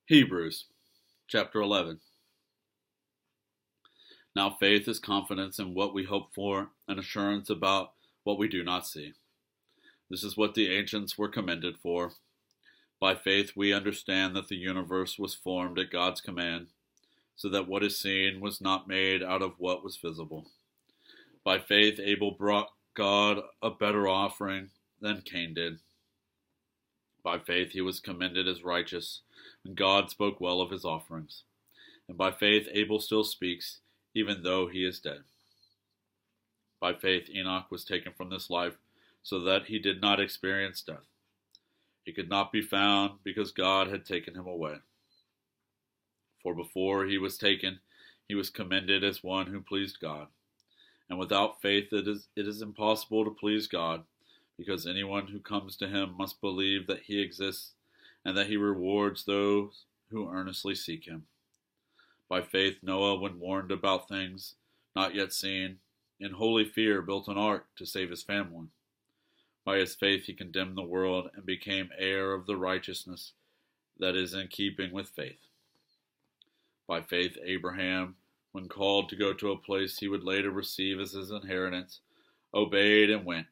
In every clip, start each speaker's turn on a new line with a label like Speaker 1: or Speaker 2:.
Speaker 1: Hebrews chapter 11. Now faith is confidence in what we hope for and assurance about what we do not see. This is what the ancients were commended for. By faith we understand that the universe was formed at God's command, so that what is seen was not made out of what was visible. By faith Abel brought God a better offering than Cain did. By faith he was commended as righteous, and God spoke well of his offerings. And by faith Abel still speaks, even though he is dead. By faith Enoch was taken from this life, so that he did not experience death. He could not be found, because God had taken him away. For before he was taken, he was commended as one who pleased God. And without faith it is impossible to please God, because anyone who comes to him must believe that he exists, and that he rewards those who earnestly seek him. By faith Noah, when warned about things not yet seen, in holy fear built an ark to save his family. By his faith he condemned the world and became heir of the righteousness that is in keeping with faith. By faith Abraham, when called to go to a place he would later receive as his inheritance, obeyed and went,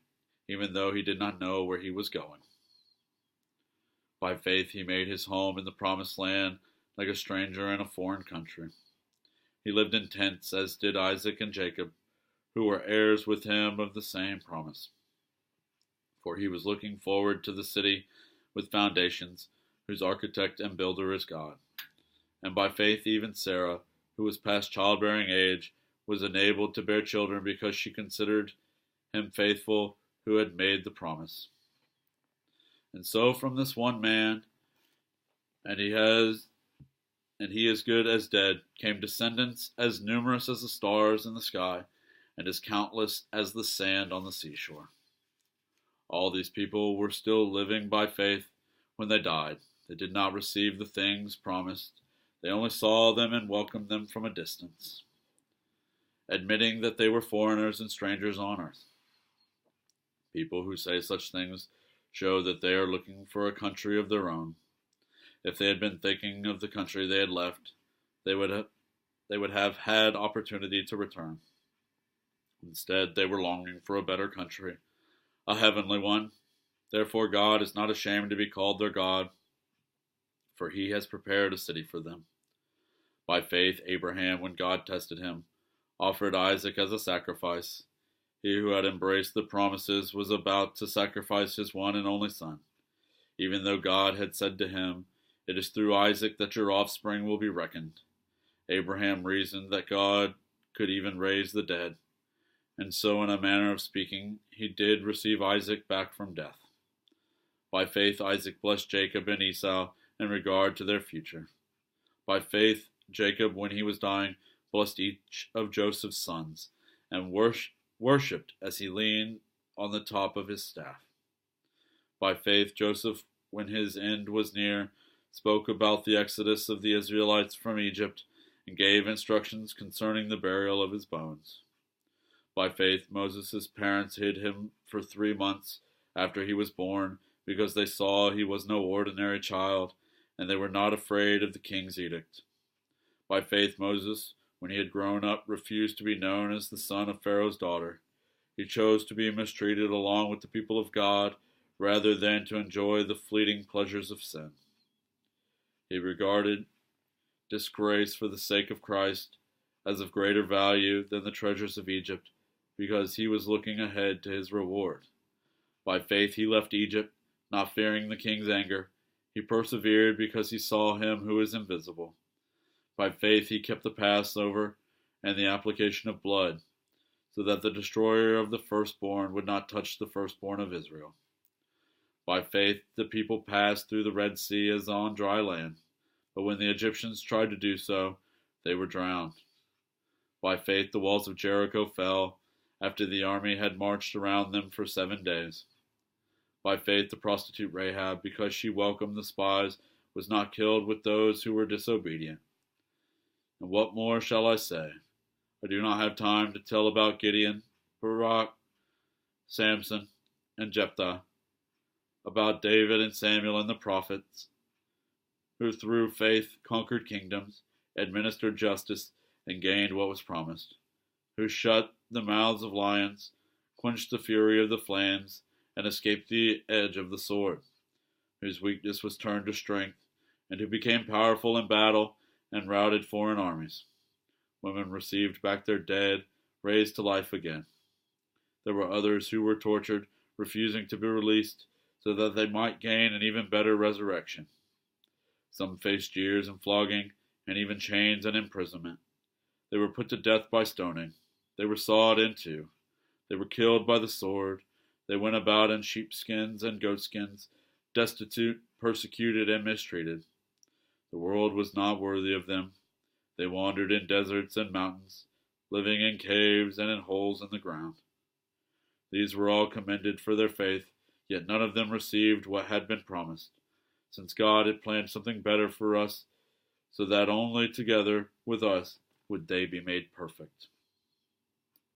Speaker 1: even though he did not know where he was going. By faith he made his home in the promised land like a stranger in a foreign country. He lived in tents, as did Isaac and Jacob, who were heirs with him of the same promise. For he was looking forward to the city with foundations, whose architect and builder is God. And by faith even Sarah, who was past childbearing age, was enabled to bear children because she considered him faithful who had made the promise. And so from this one man, and he is good as dead, came descendants as numerous as the stars in the sky, and as countless as the sand on the seashore. All these people were still living by faith when they died. They did not receive the things promised. They only saw them and welcomed them from a distance, admitting that they were foreigners and strangers on earth. People who say such things show that they are looking for a country of their own. If they had been thinking of the country they had left, they would have had opportunity to return. Instead, they were longing for a better country, a heavenly one. Therefore God is not ashamed to be called their God, for he has prepared a city for them. By faith Abraham, when God tested him, offered Isaac as a sacrifice. He who had embraced the promises was about to sacrifice his one and only son, even though God had said to him, "It is through Isaac that your offspring will be reckoned." Abraham reasoned that God could even raise the dead, and so in a manner of speaking, he did receive Isaac back from death. By faith Isaac blessed Jacob and Esau in regard to their future. By faith Jacob, when he was dying, blessed each of Joseph's sons, and worshipped as he leaned on the top of his staff. By faith Joseph, when his end was near, spoke about the exodus of the Israelites from Egypt, and gave instructions concerning the burial of his bones. By faith Moses' parents hid him for 3 months after he was born, because they saw he was no ordinary child, and they were not afraid of the king's edict. By faith Moses, when he had grown up, refused to be known as the son of Pharaoh's daughter. He chose to be mistreated along with the people of God, rather than to enjoy the fleeting pleasures of sin. He regarded disgrace for the sake of Christ as of greater value than the treasures of Egypt, because he was looking ahead to his reward. By faith he left Egypt, not fearing the king's anger. He persevered because he saw him who is invisible. By faith he kept the Passover and the application of blood, so that the destroyer of the firstborn would not touch the firstborn of Israel. By faith the people passed through the Red Sea as on dry land, but when the Egyptians tried to do so, they were drowned. By faith the walls of Jericho fell, after the army had marched around them for 7 days. By faith the prostitute Rahab, because she welcomed the spies, was not killed with those who were disobedient. And what more shall I say? I do not have time to tell about Gideon, Barak, Samson, and Jephthah, about David and Samuel and the prophets, who through faith conquered kingdoms, administered justice, and gained what was promised, who shut the mouths of lions, quenched the fury of the flames, and escaped the edge of the sword, whose weakness was turned to strength, and who became powerful in battle and routed foreign armies. Women received back their dead, raised to life again. There were others who were tortured, refusing to be released, so that they might gain an even better resurrection. Some faced jeers and flogging, and even chains and imprisonment. They were put to death by stoning. They were sawed in two. They were killed by the sword. They went about in sheepskins and goatskins, destitute, persecuted, and mistreated. The world was not worthy of them. They wandered in deserts and mountains, living in caves and in holes in the ground. These were all commended for their faith, yet none of them received what had been promised, since God had planned something better for us, so that only together with us would they be made perfect.